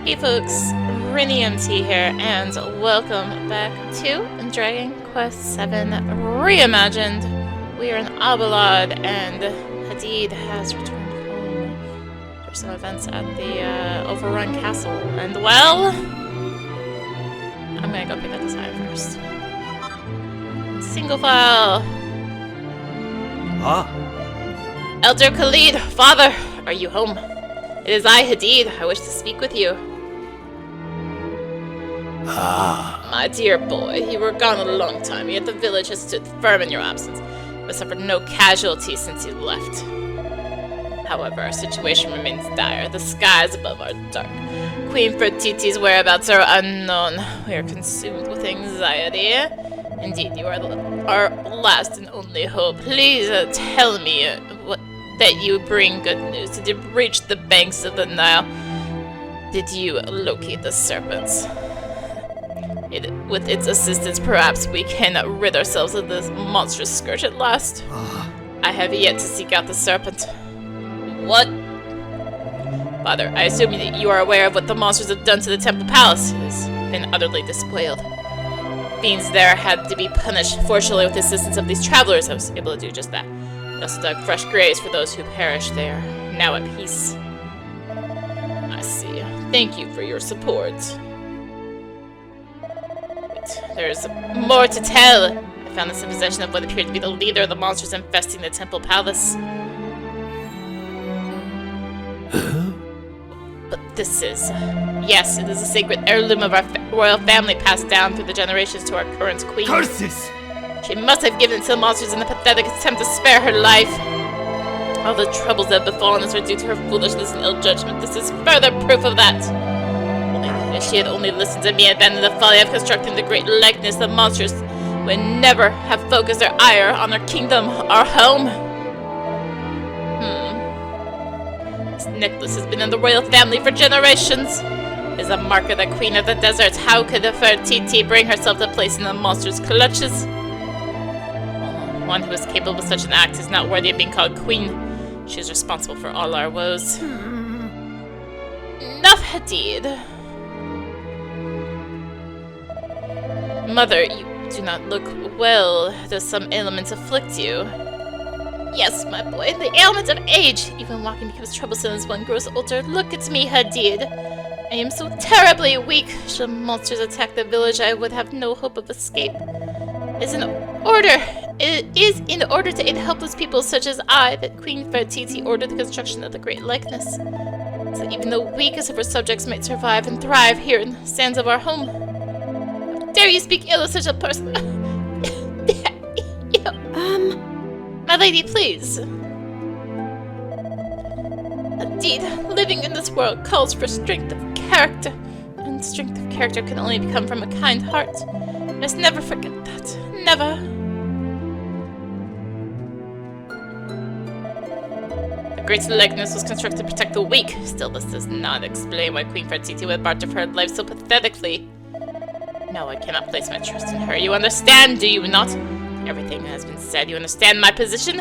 Hey folks, rinimt here, and welcome back to Dragon Quest VII Reimagined. We are in Abelard, and Hadid has returned home. There's some events at the overrun castle, and well, I'm gonna go pick up the sign first. Single file. Elder Khalid, father, are you home? It is I, Hadid. I wish to speak with you. My dear boy, you were gone a long time, yet the village has stood firm in your absence. We suffered no casualties since you left. However, our situation remains dire. The skies above are dark. Queen Fertiti's whereabouts are unknown. We are consumed with anxiety. Indeed, you are our last and only hope. Please tell me that you bring good news. Did you reach the banks of the Nile? Did you locate the serpents? With its assistance, perhaps we can rid ourselves of this monstrous scourge at last. I have yet to seek out the serpent. What? Father, I assume that you are aware of what the monsters have done to the temple palace. It has been utterly despoiled. Fiends there had to be punished. Fortunately, with the assistance of these travelers, I was able to do just that. I also dug fresh graves for those who perished. They are now at peace. I see. Thank you for your support. There's more to tell. I found this in possession of what appeared to be the leader of the monsters infesting the temple palace. But this is... Yes, it is a sacred heirloom of our royal family passed down through the generations to our current queen. Curses! She must have given it to the monsters in a pathetic attempt to spare her life. All the troubles that have befallen us are due to her foolishness and ill judgment. This is further proof of that. If she had only listened to me and abandoned the folly of constructing the great likeness, the monsters would never have focused their ire on our kingdom, our home. This necklace has been in the royal family for generations. It is a mark of the queen of the desert. How could the Fertiti bring herself to place in the monster's clutches? One who is capable of such an act is not worthy of being called queen. She is responsible for all our woes. Enough, Hadid. Mother, you do not look well. Does some ailment afflict you? Yes, my boy, the ailment of age. Even walking becomes troublesome as one grows older. Look at me, Hadid. I am so terribly weak. Should monsters attack the village, I would have no hope of escape. It is in order to aid helpless people such as I that Queen Fertiti ordered the construction of the great likeness, so even the weakest of her subjects might survive and thrive here in the sands of our home. How dare you speak ill of such a person? My lady, please. Indeed, living in this world calls for strength of character, and strength of character can only come from a kind heart. I must never forget that. Never. The great likeness was constructed to protect the weak. Still, this does not explain why Queen Fertiti would barter for her life so pathetically. No, I cannot place my trust in her. You understand, do you not? Everything has been said. You understand my position?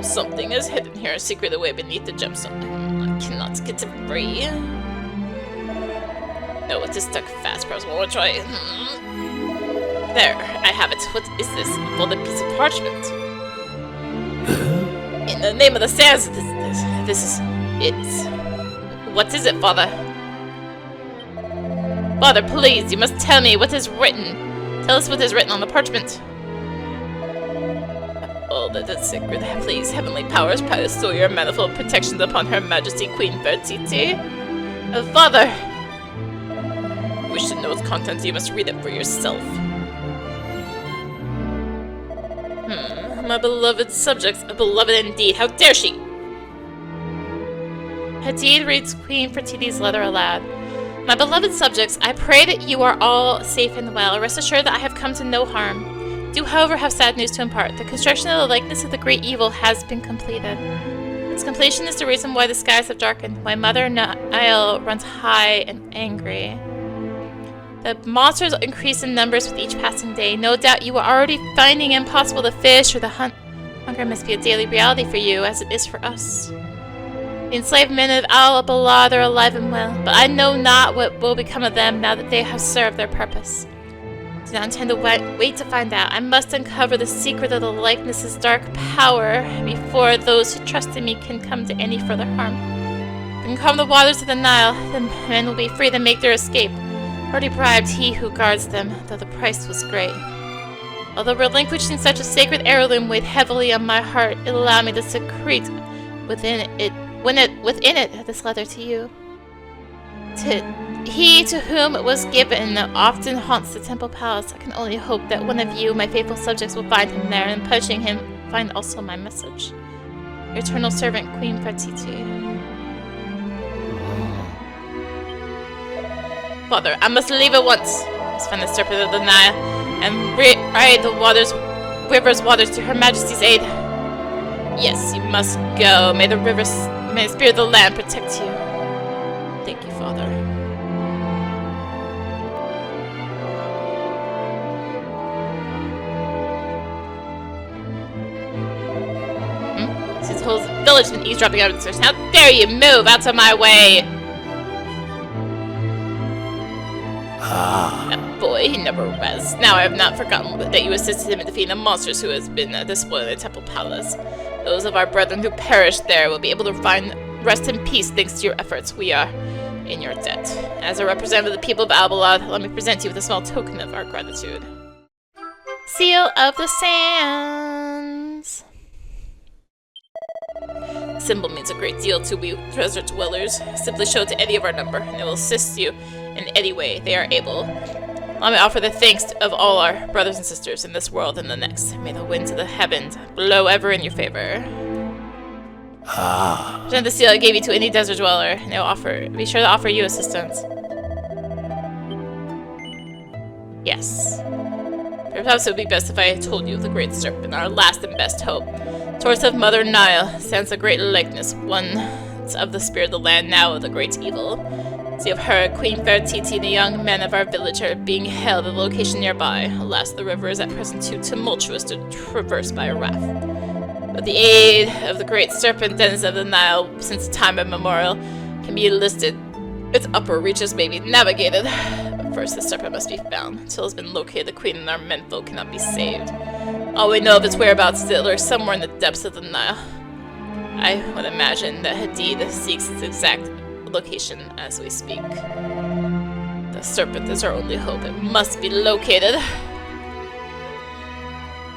Something is hidden here, secret away beneath the gemstone. I cannot get it free. No, it is stuck fast. Perhaps one more try. There, I have it. What is this? A folded piece of parchment. In the name of the sands, this is it. What is it, Father? Father, please, you must tell me what is written. Tell us what is written on the parchment. All that is sacred, please, heavenly powers, bestow your manifold protections upon Her Majesty Queen Fertiti. Father! If you wish to know its contents, you must read it for yourself. My beloved subjects, beloved indeed, how dare she? Hadid reads Queen Fertiti's letter aloud. My beloved subjects, I pray that you are all safe and well. Rest assured that I have come to no harm. Do, however, have sad news to impart. The construction of the likeness of the great evil has been completed. Its completion is the reason why the skies have darkened, why Mother Nile runs high and angry. The monsters increase in numbers with each passing day. No doubt you are already finding it impossible to fish or the hunt. Hunger must be a daily reality for you, as it is for us. The enslaved men of Al-Balad are alive and well, but I know not what will become of them now that they have served their purpose. I do not intend to wait to find out. I must uncover the secret of the likeness's dark power before those who trust in me can come to any further harm. Then calm the waters of the Nile. The men will be free to make their escape. Already bribed he who guards them, though the price was great. Although relinquishing such a sacred heirloom weighed heavily on my heart, it allowed me to secrete within it this letter to you. He to whom it was given often haunts the temple palace. I can only hope that one of you, my faithful subjects, will find him there, and punching him, find also my message. Your eternal servant, Queen Fertiti. Father, I must leave at once. I must find the serpent of the Nile and ride the river's waters to Her Majesty's aid. Yes, you must go. May the spirit of the land protect you. Thank you, Father. This whole village has been eavesdropping out of the stairs. How dare you move out of my way! That boy, he never rests. Now I have not forgotten that you assisted him in defeating the monsters who has been despoiling the temple palace. Those of our brethren who perished there will be able to find rest in peace thanks to your efforts. We are in your debt. As a representative of the people of Al-Balad, let me present you with a small token of our gratitude. Seal of the Sands. The symbol means a great deal to we desert dwellers. Simply show it to any of our number, and they will assist you in any way they are able. Let me offer the thanks of all our brothers and sisters in this world and the next. May the winds of the heavens blow ever in your favor. Present the seal I gave you to any desert dweller, and they will be sure to offer you assistance. Yes. Perhaps it would be best if I told you of the great serpent, our last and best hope. Torch of Mother Nile stands a great likeness, once of the spirit of the land, now of the great evil. See of her, Queen Fertiti, and the young men of our village are being held at a location nearby. Alas, the river is at present too tumultuous to traverse by a raft. With the aid of the great serpent dens of the Nile, since time immemorial, can be enlisted. Its upper reaches may be navigated. But first, the serpent must be found. Until it has been located, the queen and our menfolk cannot be saved. All we know of its whereabouts still are somewhere in the depths of the Nile. I would imagine that Hadid seeks its exact location as we speak. The serpent is our only hope. It must be located.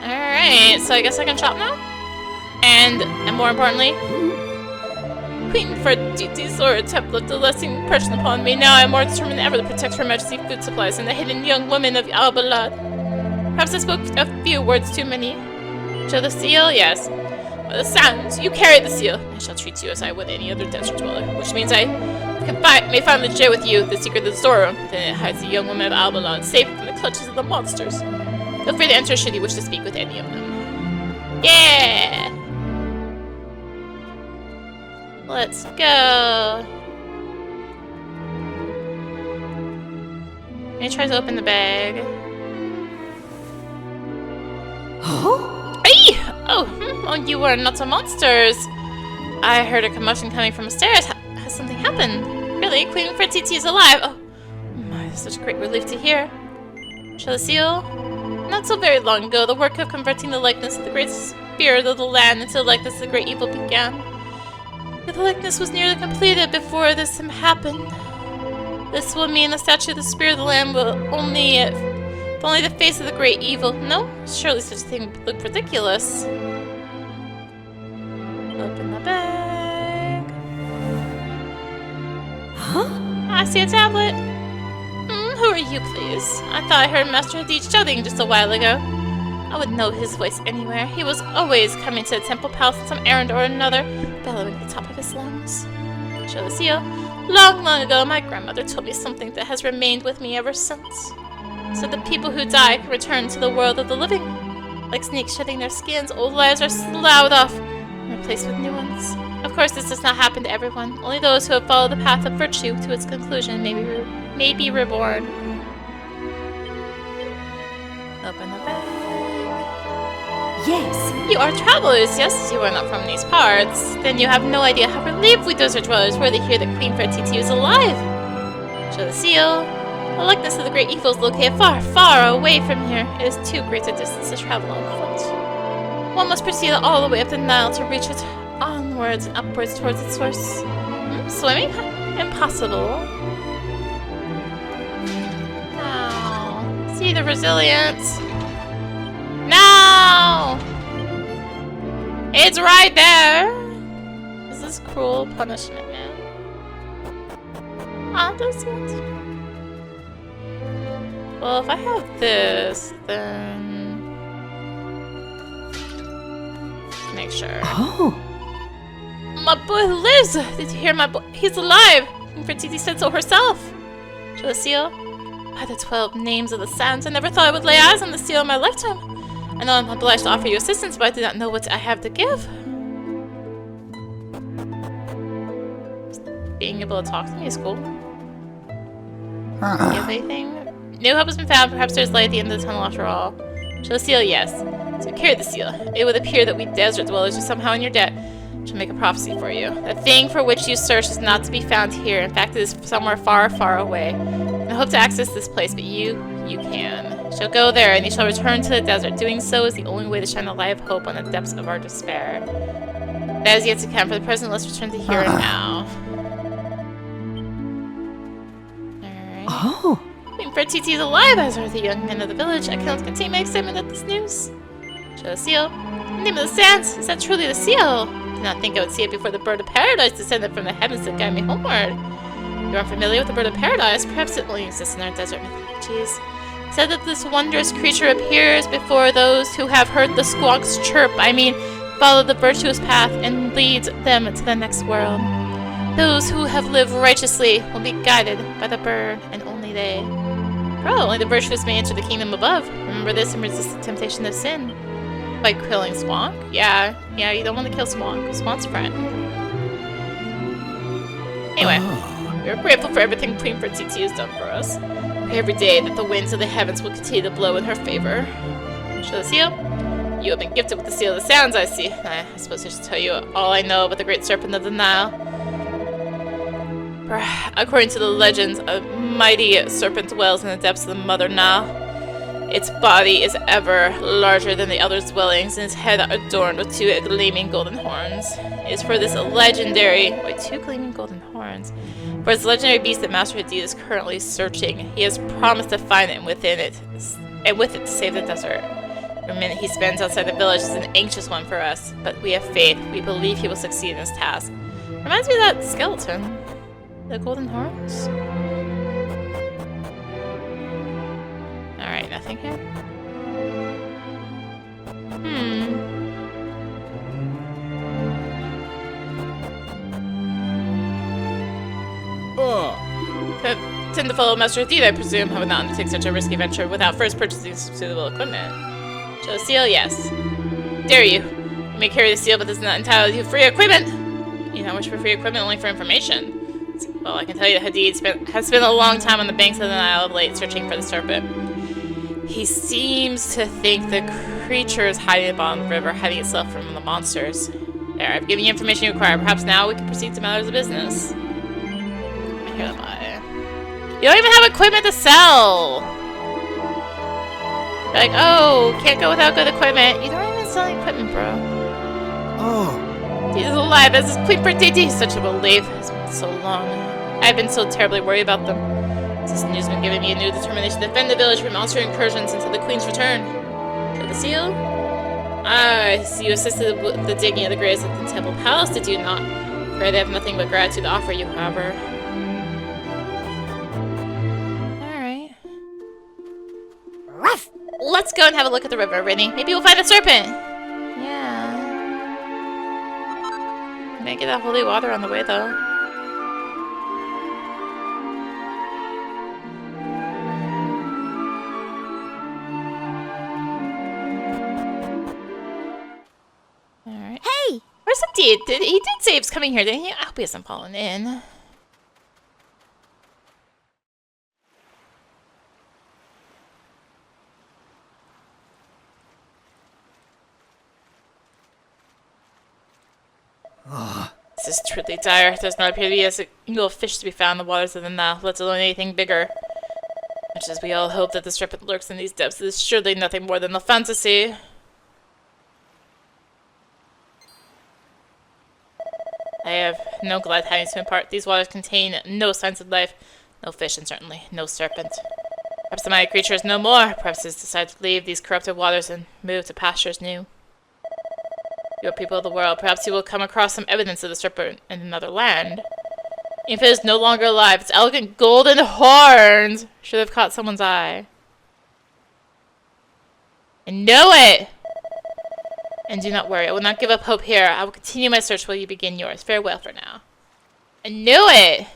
Alright, so I guess I can shop now? And more importantly, Queen Fertiti's Lord have left a lasting impression upon me. Now I am more determined than ever to protect Her Majesty's food supplies and the hidden young women of Al-Balad. Perhaps I spoke a few words too many. Show the seal? Yes. By the sounds, you carry the seal. I shall treat you as I would any other desert dweller, which means I may finally share with you the secret of the storeroom. Then it hides the young woman of Al-Balad, safe from the clutches of the monsters. Feel free to enter should you wish to speak with any of them. Yeah! Let's go. And he tries to open the bag. Huh? Hey! Oh, you were not a monsters. I heard a commotion coming from upstairs. Has something happened? Really? Queen Fertiti is alive? Oh my, such a great relief to hear. Shall the seal? Not so very long ago, the work of converting the likeness of the great spirit of the land into the likeness of the great evil began. But the likeness was nearly completed before this happened. This will mean the statue of the spirit of the land will only the face of the great evil. No? Surely such a thing would look ridiculous. Open the bag. Huh? I see a tablet. Who are you, please? I thought I heard Master Hadid shouting just a while ago. I would know his voice anywhere. He was always coming to the temple palace on some errand or another, bellowing at the top of his lungs. Show the seal. Long, long ago, my grandmother told me something that has remained with me ever since. So the people who die can return to the world of the living. Like snakes shedding their skins, old lives are sloughed off and replaced with new ones. Of course, this does not happen to everyone. Only those who have followed the path of virtue to its conclusion may be reborn. Open the bag. Yes. You are travelers, yes? You are not from these parts. Then you have no idea how relieved we desert dwellers were to hear that Queen Fertiti is alive. Show the seal. The likeness of the great evil is located far, far away from here. It is too great a distance to travel on foot. One must proceed all the way up the Nile to reach it, onwards and upwards towards its source. Swimming? Impossible. No. See the resilience. No! It's right there! This is cruel punishment, man. Does it? Well, if I have this, then... make sure. Oh. My boy lives! Did you hear my boy? He's alive! Queen Fertiti said so herself. Show the seal. By the 12 names of the sands, I never thought I would lay eyes on the seal in my lifetime. I know I'm obliged to offer you assistance, but I do not know what I have to give. Being able to talk to me is cool. You have anything? New hope has been found. Perhaps there's light at the end of the tunnel after all. Show the seal, yes. So carry the seal. It would appear that we desert dwellers are somehow in your debt. Shall make a prophecy for you. The thing for which you search is not to be found here. In fact, it is somewhere far, far away. I hope to access this place, but you can. Shall go there, and you shall return to the desert. Doing so is the only way to shine a light of hope on the depths of our despair. That is yet to come. For the present, let's return to here and now. Alright. Oh. Queen Fertiti is alive, as are the young men of the village. I cannot contain my excitement at this news. Show the seal. The name of the sands. Is that truly the seal? I did not think I would see it before the bird of paradise descended from the heavens to guide me homeward. You aren't familiar with the bird of paradise? Perhaps it only exists in our desert mythologies. Said that this wondrous creature appears before those who have heard the squawks chirp, follow the virtuous path and leads them to the next world. Those who have lived righteously will be guided by the bird, and only they. Oh, only the virtuous may enter the kingdom above. Remember this and resist the temptation of sin. By killing Squonk? Yeah, you don't want to kill Squonk. Squonk's friend. Anyway, we are grateful for everything Queen Fertiti has done for us. Pray every day that the winds of the heavens will continue to blow in her favor. Show the seal. You have been gifted with the seal of the sands, I see. I suppose I should tell you all I know about the great serpent of the Nile. According to the legends, a mighty serpent dwells in the depths of the mother Nile. Its body is ever larger than the other dwellings, and its head adorned with 2 gleaming golden horns. It is for this legendary... Wait, 2 gleaming golden horns? For this legendary beast that Master Hadid is currently searching. He has promised to find it, and with it to save the desert. The minute he spends outside the village is an anxious one for us, but we have faith. We believe he will succeed in his task. Reminds me of that skeleton. The golden horns? Alright, nothing here? Tend to follow Master Hadid, I presume. I would not undertake such a risky venture without first purchasing suitable equipment. Show the seal? Yes. Dare you. You may carry the seal, but this is not entitled to free equipment. You don't wish for free equipment, only for information. Well, I can tell you that Hadid has spent a long time on the banks of the Nile of late, searching for the serpent. He seems to think the creature is hiding at the bottom of the river, hiding itself from the monsters. There, I've given you information you require. Perhaps now we can proceed to matters of business. Here am I. You don't even have equipment to sell! You're like, oh, can't go without good equipment. You don't even sell equipment, bro. Oh. He's alive, as is Queen Fertiti. Such a relief. It's been so long. I've been so terribly worried about them. This news has been giving me a new determination to defend the village from monster incursions until the Queen's return. Show the seal? I see you assisted with the digging of the graves at the Temple Palace, did you not? Pray they have nothing but gratitude to offer you, however. Alright. Let's go and have a look at the river, Rinny. Maybe we'll find a serpent! Yeah. I'm gonna get that holy water on the way, though. Alright. Hey! Where's the dude? He did say he was coming here, didn't he? I hope he hasn't fallen in. is truly dire. There does not appear to be a single fish to be found in the waters of the Nile, let alone anything bigger. Much as we all hope that the serpent lurks in these depths, it is surely nothing more than a fantasy. I have no glad tidings to impart. These waters contain no signs of life, no fish, and certainly no serpent. Perhaps the mighty creature is no more. Perhaps it has decided to leave these corrupted waters and move to pastures new. You are people of the world. Perhaps you will come across some evidence of the serpent in another land. If it is no longer alive, its elegant golden horns should have caught someone's eye. I know it! And do not worry, I will not give up hope here. I will continue my search while you begin yours. Farewell for now. I knew it!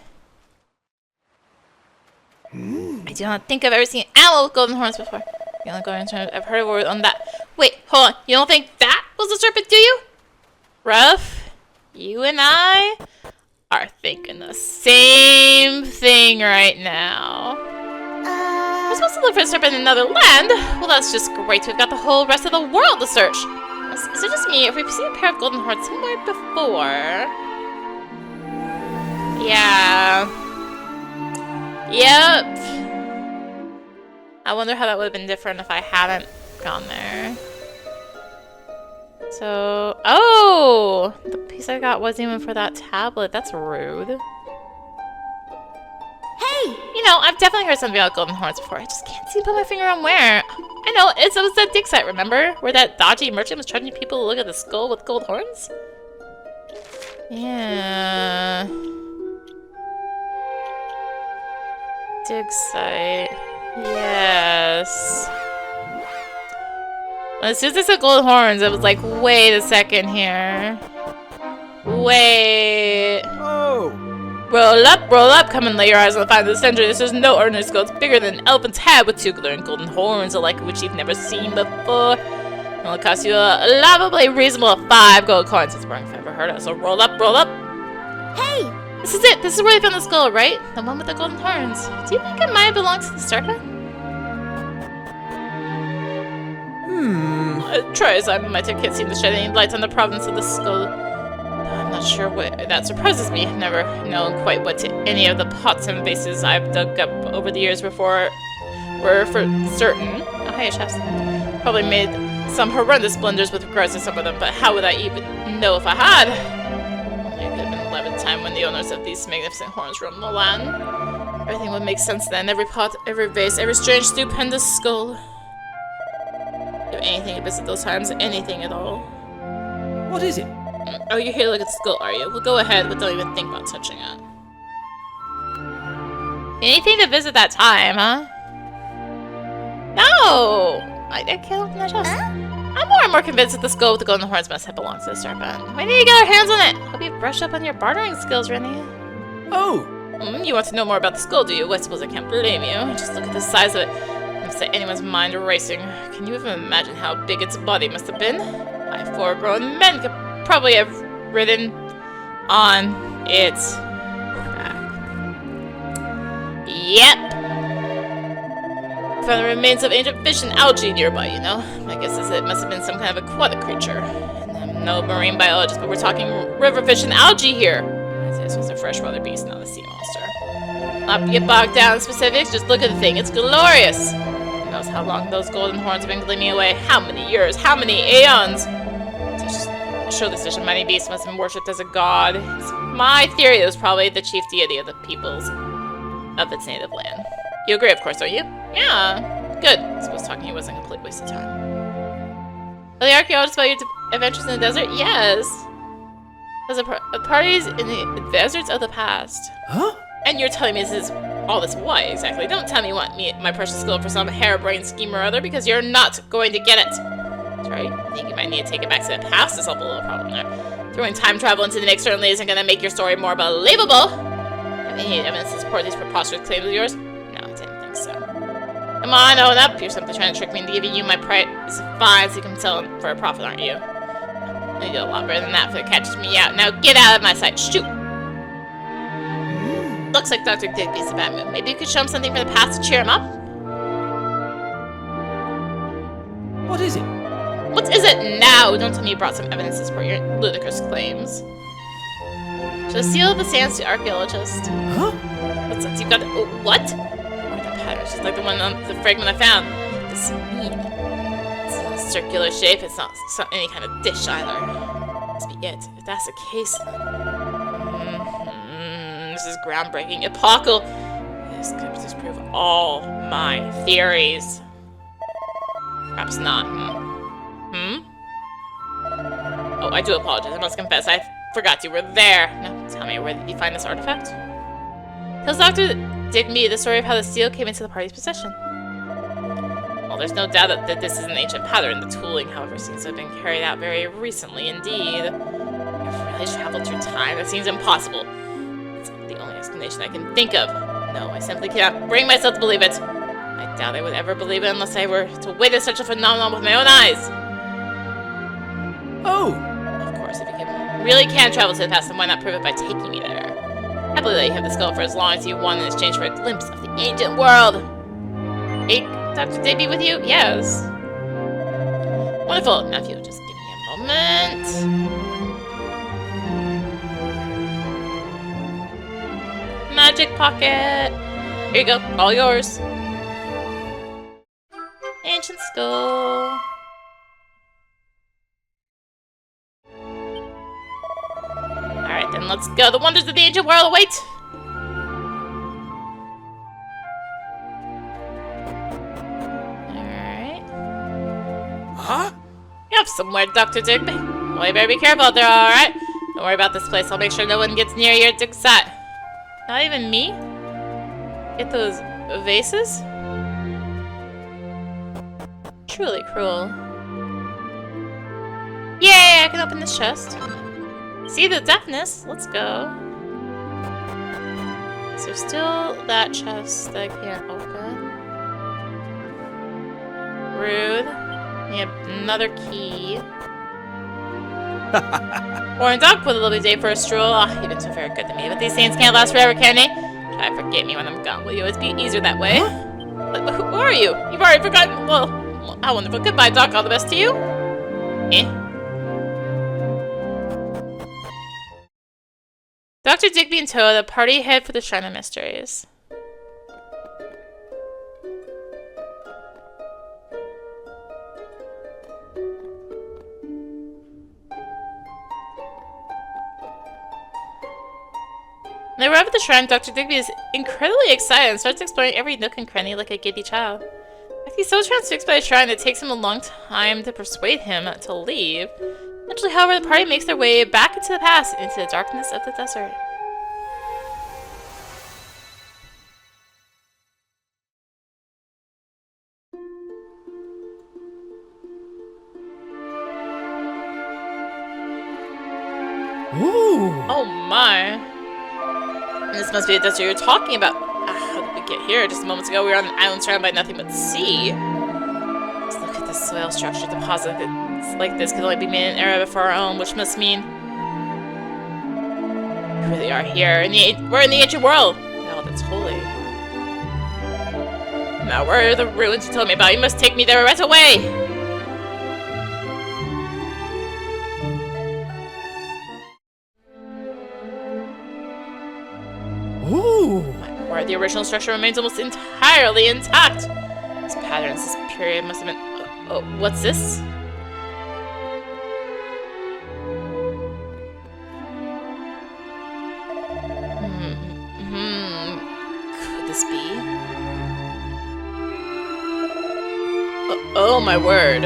I do not think I've ever seen an animal with golden horns before. The only golden horns I've heard of were on that. Wait, hold on. You don't think that was a serpent, do you? Ruff, you and I are thinking the same thing right now. We're supposed to look for a serpent in another land? Well, that's just great. We've got the whole rest of the world to search. Is it just me, or have we seen a pair of golden horns somewhere before? Yeah. Yep. I wonder how that would have been different if I hadn't gone there. So, oh! The piece I got wasn't even for that tablet. That's rude. Hey! You know, I've definitely heard something about golden horns before. I just can't seem to put my finger on where. I know, it was that dig site, remember? Where that dodgy merchant was charging people to look at the skull with gold horns? Yeah. Dig site. Yes. As soon as I said golden horns, I was like, wait a second here. Wait. Oh! Roll up, come and lay your eyes on the find of the century. This is no ordinary skull. It's bigger than an elephant's head with two glaring golden horns, a like which you've never seen before. It'll cost you a laughably reasonable 5 gold coins. It's boring if I've ever heard of it. So roll up. Hey! This is it. This is where they found the skull, right? The one with the golden horns. Do you think it might belong to the serpent? Try as I might, I can't seem to shed any light on the provenance of the skull. I'm not sure what that surprises me. I've never known quite what any of the pots and vases I've dug up over the years before were for certain. Oh, hey, chefs. Probably made some horrendous blunders with regards to some of them, but how would I even know if I had? Only it could have been the 11th time when the owners of these magnificent horns roamed the land. Everything would make sense then. Every pot, every vase, every strange, stupendous skull. Anything to visit those times, anything at all. What is it? Oh, you're here to look at the skull, are you? Well, go ahead, but don't even think about touching it. Anything to visit that time, huh? No! I can't open that chest. I'm more and more convinced that the skull with the golden horns must have belonged to the serpent. We need to get our hands on it. Hope you've brushed up on your bartering skills, Rennie. Oh! You want to know more about the skull, do you? Well, I suppose I can't blame you. Just look at the size of it. Set anyone's mind racing. Can you even imagine how big its body must have been? My 4 grown men could probably have ridden on its back. Yep. Found the remains of ancient fish and algae nearby, you know. My guess is it must have been some kind of aquatic creature. And I'm no marine biologist, but we're talking river fish and algae here. This was a freshwater beast, not a sea monster. Not get bogged down in specifics, just look at the thing. It's glorious. Who knows how long those golden horns have been gleaming away? How many years? How many aeons? Surely such a mighty beast must have been worshipped as a god. It's my theory it was probably the chief deity of the peoples of its native land. You agree, of course, don't you? Yeah. Good. I suppose talking to you wasn't a complete waste of time. Are the archaeologists about your adventures in the desert? Yes. Those are parties in the deserts of the past. Huh? And you're telling me this is all this why exactly? Don't tell me you want my precious skull for some harebrained scheme or other, because you're not going to get it. That's right. I think you might need to take it back to the past to solve a little problem there. Throwing time travel into the mix certainly isn't going to make your story more believable. Have any evidence to support these preposterous claims of yours? No, I didn't think so. Come on, own up. You're simply trying to trick me into giving you my price fine so you can sell them for a profit, aren't you? You do a lot better than that if it catches me out. Now get out of my sight. Shoot! Looks like Dr. Digby's a bad move. Maybe you could show him something from the past to cheer him up? What is it? What is it now? Don't tell me you brought some evidence to support your ludicrous claims. To the seal of the sands, the archaeologist. Huh? What's that? You've got what? Oh, the pattern, just like the one on the fragment I found. What does it mean? It's a circular shape. It's not any kind of dish either. Must be it. If that's the case, this is groundbreaking, epochal. This could disprove all my theories. Perhaps not. Oh, I do apologize. I must confess, I forgot you were there. Now, tell me, where did you find this artifact? Tells Dr. Digby the story of how the seal came into the party's possession. Well, there's no doubt that this is an ancient pattern. The tooling, however, seems to have been carried out very recently indeed. You've really traveled through time? That seems impossible. It's the only explanation I can think of. No, I simply cannot bring myself to believe it. I doubt I would ever believe it unless I were to witness such a phenomenon with my own eyes. Oh! Of course, if you really can travel to the past, then why not prove it by taking me there? I believe that you have the skull for as long as you want in exchange for a glimpse of the ancient world. Hey, Dr. Digby with you? Yes. Wonderful. Now if you'll just give me a moment. Magic pocket. Here you go. All yours. Ancient skull. Alright, then let's go. The wonders of the ancient world await! Alright. Huh? You're somewhere, Dr. Digby. Well, you better be careful out there, alright? Don't worry about this place. I'll make sure no one gets near your dig site. Not even me? Get those vases? Truly cruel. Yay! I can open this chest. See the deafness? Let's go. Is there still that chest that I can't open? Rude. Need another key. Or a dog put a lovely day for a stroll. Ah, you've been so very good to me, but these things can't last forever, can they? Try to forget me when I'm gone. Will you always be easier that way? But who are you? You've already forgotten. Well, how wonderful. Goodbye, Doc. All the best to you. Eh? Dr. Digby and Toa, the party head for the Shrine of Mysteries. When they arrive at the shrine, Dr. Digby is incredibly excited and starts exploring every nook and cranny like a giddy child. He's so transfixed by the shrine that it takes him a long time to persuade him to leave. Eventually, however, the party makes their way back into the past, into the darkness of the desert. Ooh! Oh my. This must be the desert you're talking about. How did we get here? Just moments ago, we were on an island surrounded by nothing but sea. Just look at the soil structure deposit. It's like this could only be made in an era before our own, which must mean we really are here. We're in the ancient world. Oh, that's holy. Now, where are the ruins you told me about? You must take me there right away. Ooh! Where the original structure remains almost entirely intact. These patterns, this period must have been... Oh, what's this? Could this be? Oh my word.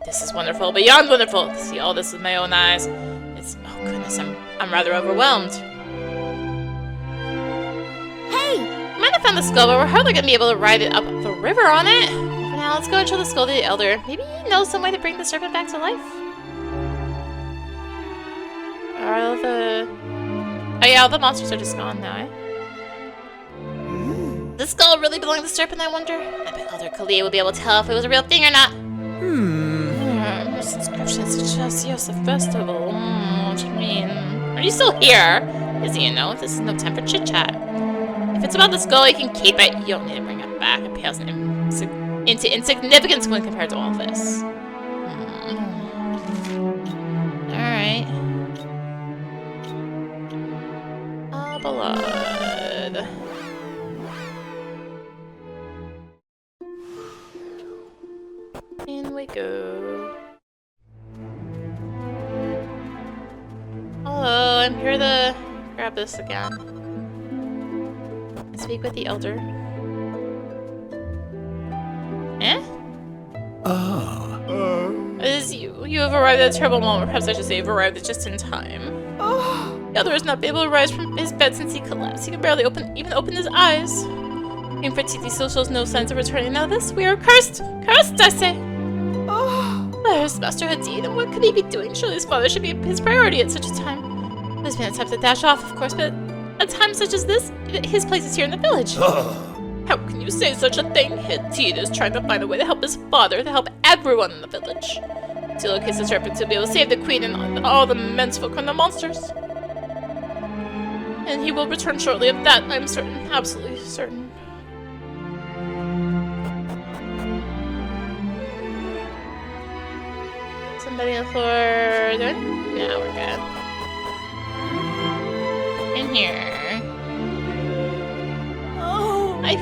This is wonderful, beyond wonderful. To see all this with my own eyes. It's... Oh goodness, I'm rather overwhelmed. Hey! I might have found the skull, but we're hardly going to be able to ride it up the river on it. For now, let's go and show the skull to the elder. Maybe he knows some way to bring the serpent back to life? Are the... Oh yeah, all the monsters are just gone now, eh? Does the skull really belong to the serpent, I wonder? I bet Elder Kalia would be able to tell if it was a real thing or not. This inscription suggests yes, a festival. What do you mean? Are you still here? Busy, you know. This is no time for chit-chat. If it's about the skull, you can keep it. You don't need to bring it back. It pales into insignificance when compared to all this. Alright. Blood. In we go. Hello, I'm here to grab this again. And speak with the elder. Eh? It is you. You have arrived at a terrible moment. Perhaps I should say you've arrived just in time. The elder has not been able to rise from his bed since he collapsed. He can barely even open his eyes. Queen Fertiti still shows no signs of returning. Now this, we are cursed! Cursed, I say! There's Master Hadid, and what could he be doing? Surely his father should be his priority at such a time. There's been a time to dash off, of course, but at a time such as this, his place is here in the village. How can you say such a thing? Hadid is trying to find a way to help his father, to help everyone in the village. To locate the serpent to be able to save the queen and all the menfolk from the monsters. And he will return shortly of that, I'm certain. Absolutely certain. Somebody on the floor doing? No, we're good. In here. Oh, I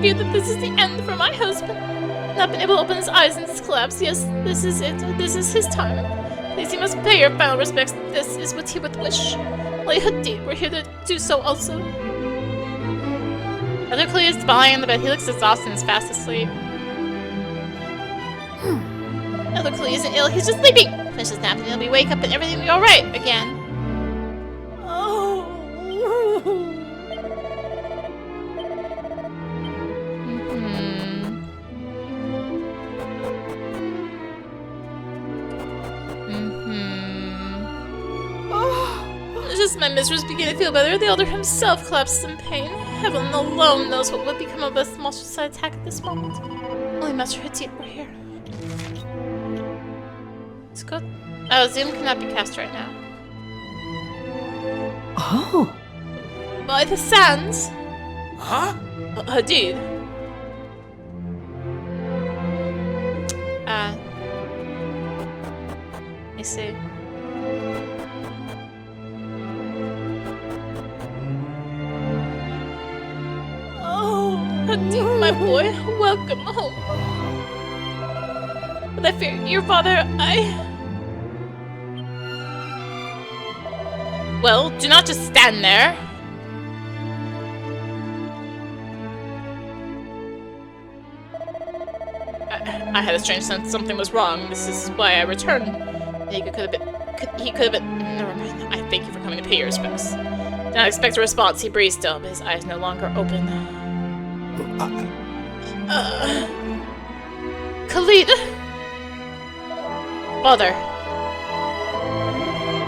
fear that this is the end for my husband. Not been able to open his eyes in this collapse. Yes, this is it. This is his time. Please, he must pay your final respects. This is what he would wish. Lady Hadid, we're here to do so also. Elder Khalid is lying on the bed. He looks exhausted and is fast asleep. Elder Khalid isn't ill. He's just sleeping. Finish his nap and he'll be wake up and everything will be alright again. Just my mistress began to feel better. The elder himself collapsed in pain. Heaven alone knows what would become of us monsters side attack at this moment. Only Master Hadid were here. Let's go. Oh, Zoom cannot be cast right now. Oh. By the sands. Huh? Hadid. I see. Hadid, my boy, welcome home. But I fear your father, Well, do not just stand there. I had a strange sense something was wrong. This is why I returned. He could have been. Never mind. I thank you for coming to pay your respects. Did not expect a response. He breathed still, but his eyes no longer open. Khalid! Father!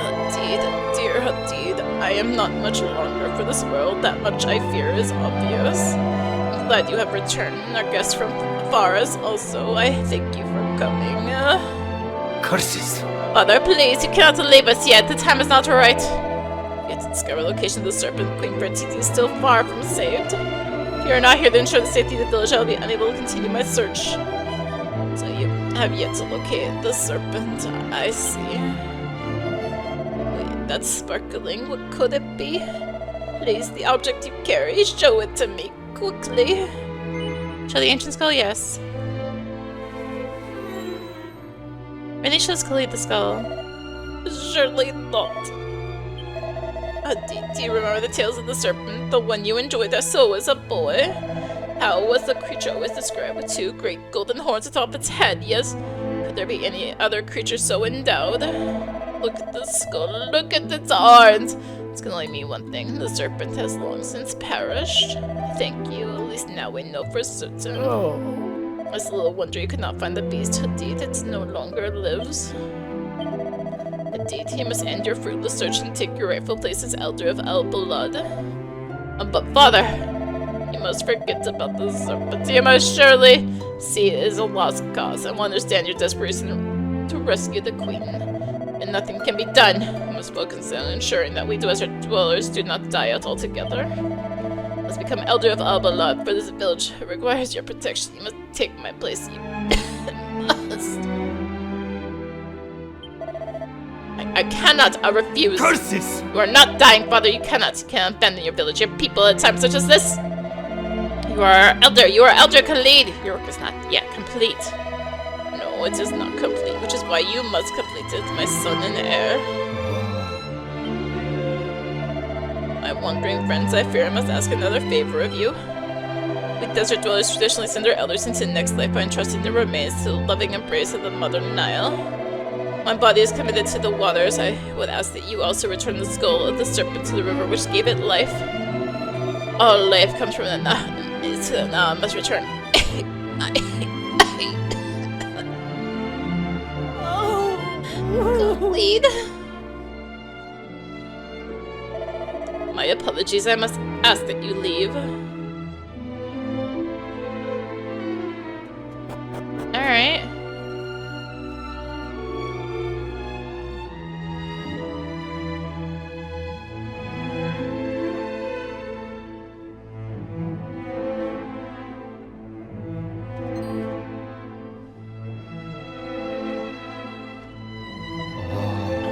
Hadid, dear Hadid, I am not much longer for this world. That much I fear is obvious. I'm glad you have returned. Our guest from far is also. I thank you for coming. Curses. Father, please, you cannot leave us yet. The time is not right. Yet to discover the location of the serpent, Queen Fertiti is still far from saved. If you are not here to ensure the safety of the village, I will be unable to continue my search. So you have yet to locate the serpent. I see. Wait, that's sparkling. What could it be? Please, the object you carry, show it to me quickly. Show the ancient skull? Yes. Really shows Khalid the skull. Surely not. Hadid, do you remember the tales of the serpent? The one you enjoyed as so as a boy? How was the creature always described with two great golden horns atop its head? Yes. Could there be any other creature so endowed? Look at the skull. Look at its horns. It's gonna only mean one thing. The serpent has long since perished. Thank you. At least now we know for certain. Oh. It's a little wonder you could not find the beast, Hadid. It no longer lives. Hadid, you must end your fruitless search and take your rightful place as Elder of Al-Balad. But father, you must forget about the serpent. You must surely see it is a lost cause. I will understand your desperation to rescue the queen. And nothing can be done. You must focus on ensuring that we desert dwellers do not die out altogether. You must become Elder of Al-Balad, for this village requires your protection. You must take my place. You must. I cannot. I refuse. Curses! You are not dying, father. You cannot abandon your village, your people at times such as this. You are elder. You are elder Khalid. Your work is not yet complete. No, it is not complete, which is why you must complete it, my son and heir. My wandering friends, I fear I must ask another favor of you. We desert dwellers traditionally send our elders into the next life by entrusting their remains to the loving embrace of the mother Nile. My body is committed to the waters. I would ask that you also return the skull of the serpent to the river which gave it life. All life comes from the Nile. To the Nile must return. Oh, Khalid. My apologies. I must ask that you leave. Alright.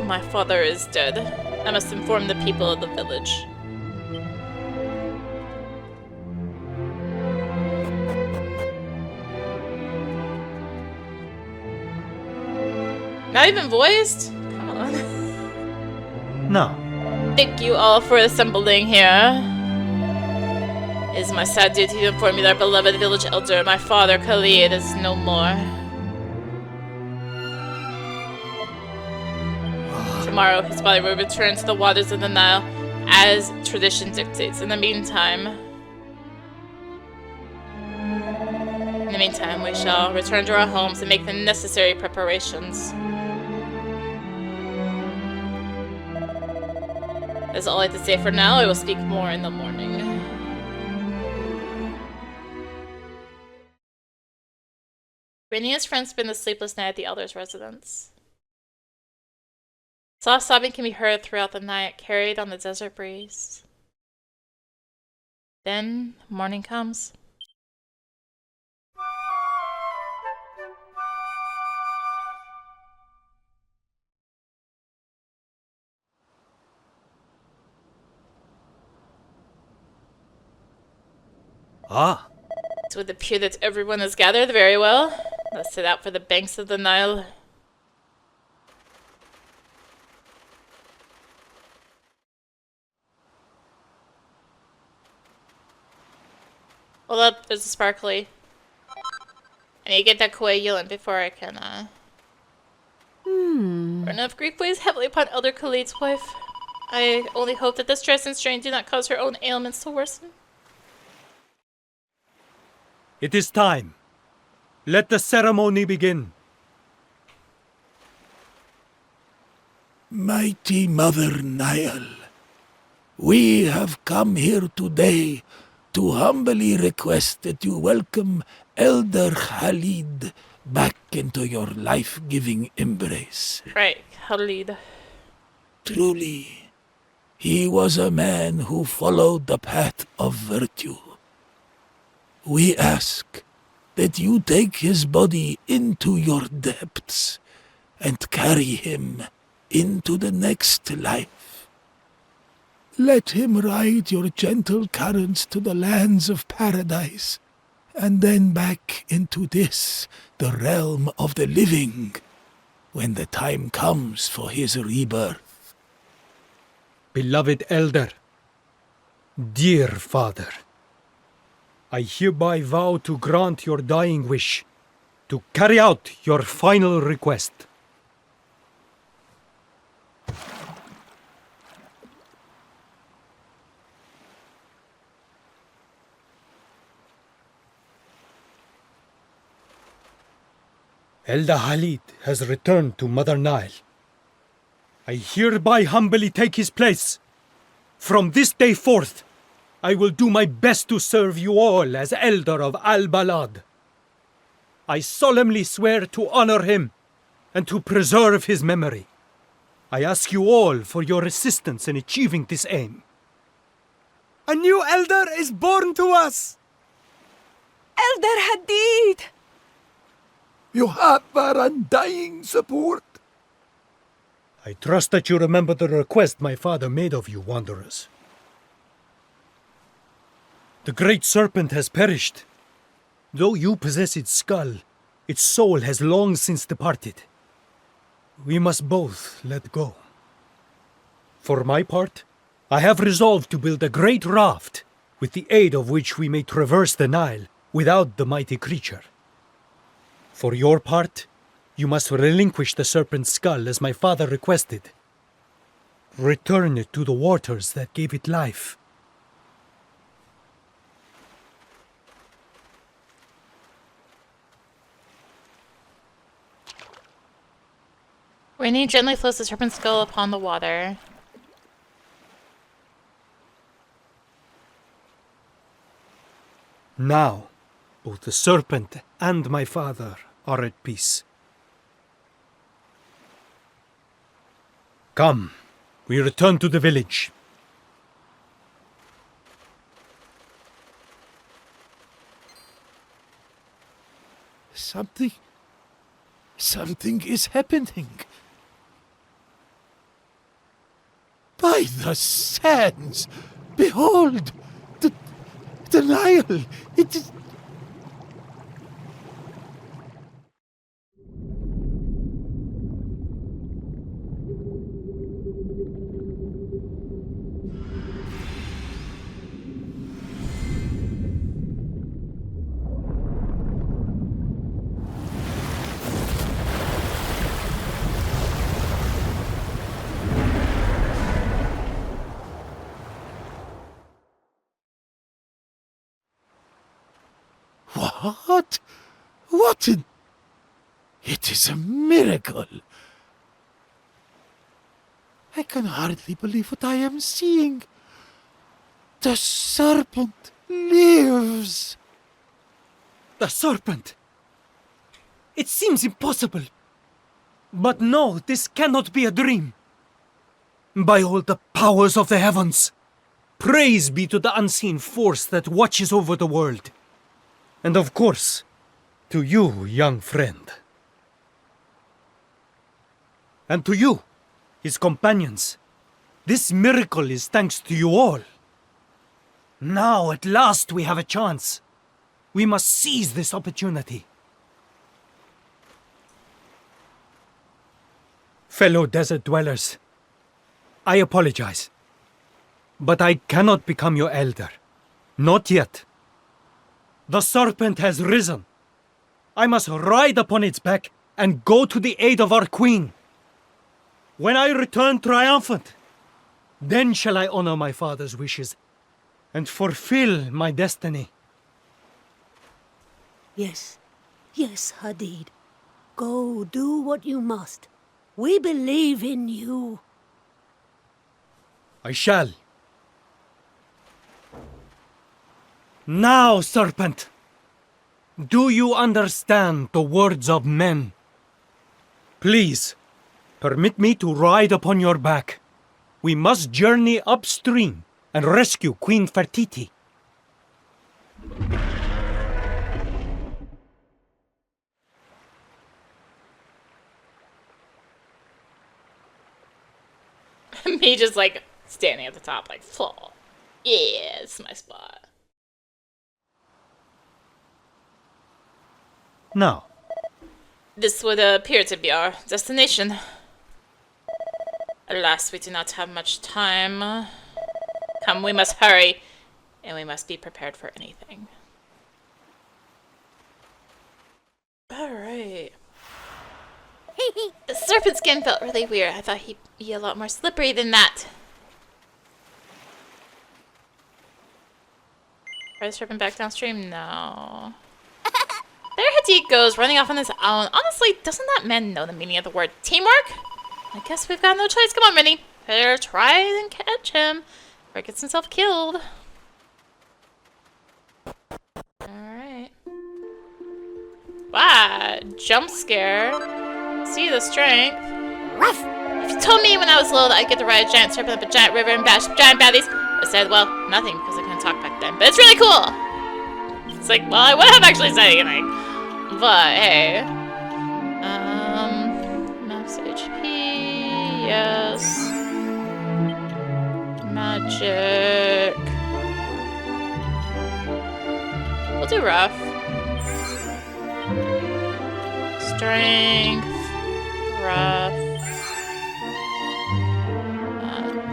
My father is dead. I must inform the people of the village. Not even voiced? Come on. No. Thank you all for assembling here. It is my sad duty to inform you that our beloved village elder, my father Khalid, is no more. Tomorrow, his body will return to the waters of the Nile, as tradition dictates. In the meantime, we shall return to our homes and make the necessary preparations. That's all I have to say for now. I will speak more in the morning. Rainy and his friends spend a sleepless night at the elder's residence. Soft sobbing can be heard throughout the night, carried on the desert breeze. Then morning comes. Ah. It would appear that everyone is gathered very well. Let's set out for the banks of the Nile. Hold up, there's a sparkly. I need to get that Koi Yulin before I can, Burden of grief weighs heavily upon Elder Khalid's wife. I only hope that the stress and strain do not cause her own ailments to worsen. It is time. Let the ceremony begin. Mighty Mother Nile, we have come here today to humbly request that you welcome Elder Khalid back into your life-giving embrace. Right, Khalid. Truly, he was a man who followed the path of virtue. We ask that you take his body into your depths and carry him into the next life. Let him ride your gentle currents to the lands of paradise, and then back into this, the realm of the living, when the time comes for his rebirth. Beloved Elder, dear Father, I hereby vow to grant your dying wish, to carry out your final request. Elder Khalid has returned to Mother Nile. I hereby humbly take his place. From this day forth, I will do my best to serve you all as Elder of Al-Balad. I solemnly swear to honor him and to preserve his memory. I ask you all for your assistance in achieving this aim. A new elder is born to us! Elder Hadid! You have our undying support. I trust that you remember the request my father made of you, wanderers. The great serpent has perished. Though you possess its skull, its soul has long since departed. We must both let go. For my part, I have resolved to build a great raft, with the aid of which we may traverse the Nile without the mighty creature. For your part, you must relinquish the serpent's skull as my father requested. Return it to the waters that gave it life. Rainy gently floats the serpent's skull upon the water. Now, both the serpent and my father are at peace. Come, we return to the village. Something is happening. By the sands! Behold! The Nile! It is... What? What in... It is a miracle. I can hardly believe what I am seeing. The serpent lives. The serpent! It seems impossible. But no, this cannot be a dream. By all the powers of the heavens, praise be to the unseen force that watches over the world. And of course, to you, young friend. And to you, his companions. This miracle is thanks to you all. Now, at last, we have a chance. We must seize this opportunity. Fellow desert dwellers, I apologize. But I cannot become your elder. Not yet. The serpent has risen. I must ride upon its back and go to the aid of our queen. When I return triumphant, then shall I honor my father's wishes and fulfill my destiny. Yes, Hadid. Go do what you must. We believe in you. I shall. Now, serpent, do you understand the words of men? Please, permit me to ride upon your back. We must journey upstream and rescue Queen Fertiti. Me just like standing at the top like, "Fall. Yeah, it's my spot." Now, This would appear to be our destination. Alas, we do not have much time. Come, we must hurry, and we must be prepared for anything. Alright. The serpent skin felt really weird. I thought he'd be a lot more slippery than that. Are the serpent back downstream? No. There Hadid goes, running off on his own. Honestly, doesn't that man know the meaning of the word teamwork? I guess we've got no choice. Come on, Minnie. Better try and catch him before he gets himself killed. Alright. Wow, jump scare. See the strength. Ruff! If you told me when I was little that I'd get to ride a giant serpent up a giant river and bash giant baddies, I said, well, nothing, because I couldn't talk back then. But it's really cool! It's like, well, I would have actually said anything. But, hey. Max HP. Yes. Magic. We'll do rough. Strength. Rough.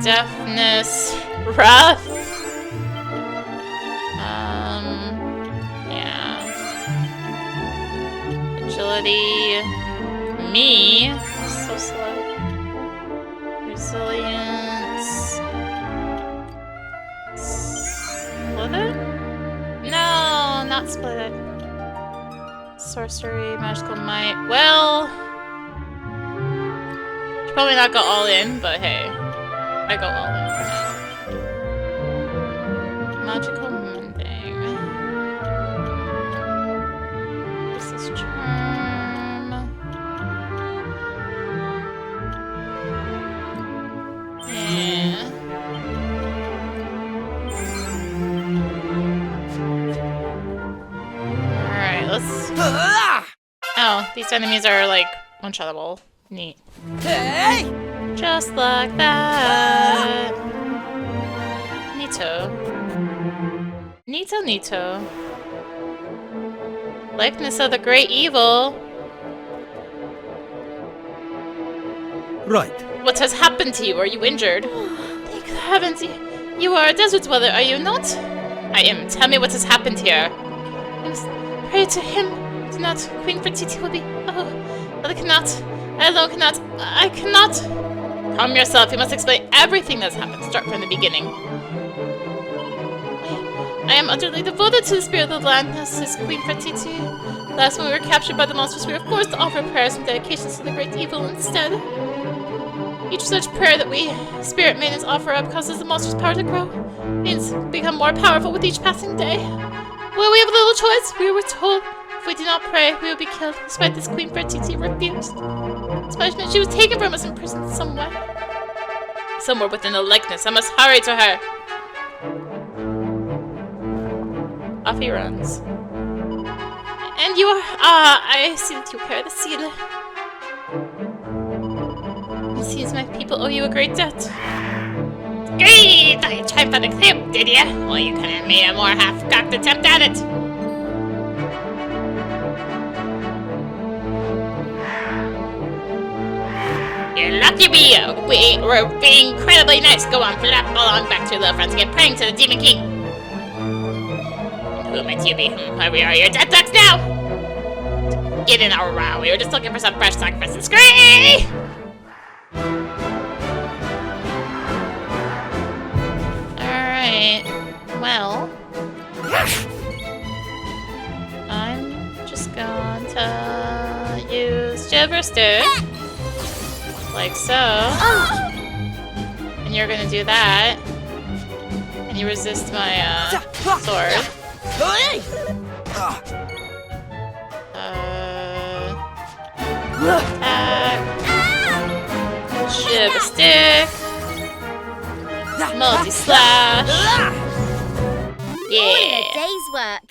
Deafness. Rough. Yeah. Agility. Me. So slow. Resilience. Split it? No, not split it. Sorcery, magical might. Well, should probably not go all in, but hey, I go all in for now. Magical mending. What's this charm? Yeah. Alright, let's... Oh, these enemies are like one-shottable. Neat. Hey! Just like that. Neato. Neato. Likeness of the great evil. Right. What has happened to you? Are you injured? Thank the heavens, you are a desert dweller, are you not? I am. Tell me what has happened here. I must pray to him. Do not. Queen Fertiti will be... Oh, but I cannot. I alone cannot. I cannot. Calm yourself. You must explain everything that's happened. Start from the beginning. I am utterly devoted to the spirit of the land, as is Queen Fertiti. Last when we were captured by the monsters, we were forced to offer prayers and dedications to the great evil instead. Each such prayer that we spirit maidens offer up causes the monster's power to grow. Means become more powerful with each passing day. Well, we have little choice. We were told if we do not pray, we will be killed. Despite this, Queen Fertiti refused. As punishment, she was taken from us and imprisoned somewhere. Somewhere within the likeness. I must hurry to her. Off he runs. And you are... I see that you carry the seal. It seems my people owe you a great debt. Great! Thought you triumphed on the clip, did ya? Well, you could have made a more half-cocked attempt at it. You're lucky we're being incredibly nice. Go on, flap along back to your little friends and get praying to the Demon King. Who might you be? Where we are your dead ducks now? Get in our row. We were just looking for some fresh sacrifice and scree! Alright. Well. I'm just going to use Jibber Stick. Like so. And you're gonna do that. And you resist my sword. Attack. Jib a stick. Multi-slash. Yeah. A day's work.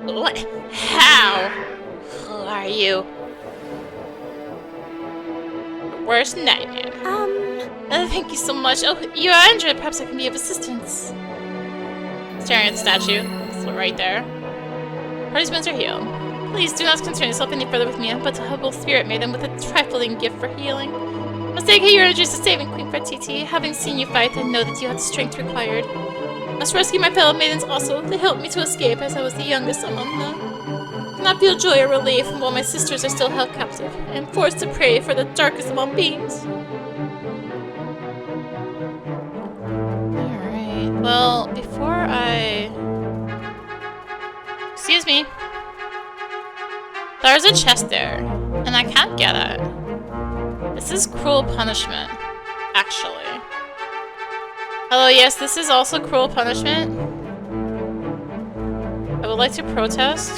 What? How? Who are you? Worst nightmare. Thank you so much. Oh, you are injured. Perhaps I can be of assistance. Staring at the statue. It's right there. Party's wounds are healed. Please do not concern yourself any further with me, but a humble spirit maiden with a trifling gift for healing. I must dedicate your energies to saving Queen Fertiti. Having seen you fight, I know that you had the strength required. I must rescue my fellow maidens also. They helped me to escape as I was the youngest among them. I cannot feel joy or relief while my sisters are still held captive. I am forced to pray for the darkest of all beings. Alright, well, before I... Excuse me. There's a chest there, and I can't get it. This is cruel punishment, actually. Hello, yes, this is also cruel punishment. I would like to protest.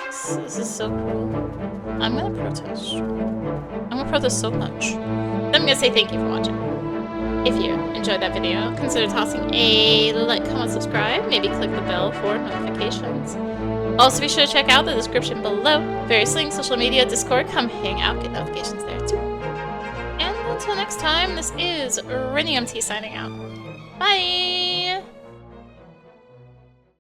This is so cruel. I'm gonna protest. I'm gonna protest so much. I'm gonna say thank you for watching. If you enjoyed that video, consider tossing a like, comment, subscribe, maybe click the bell for notifications. Also, be sure to check out the description below. Various links, social media, Discord. Come hang out, get notifications there too. And until next time, this is rinimt signing out. Bye!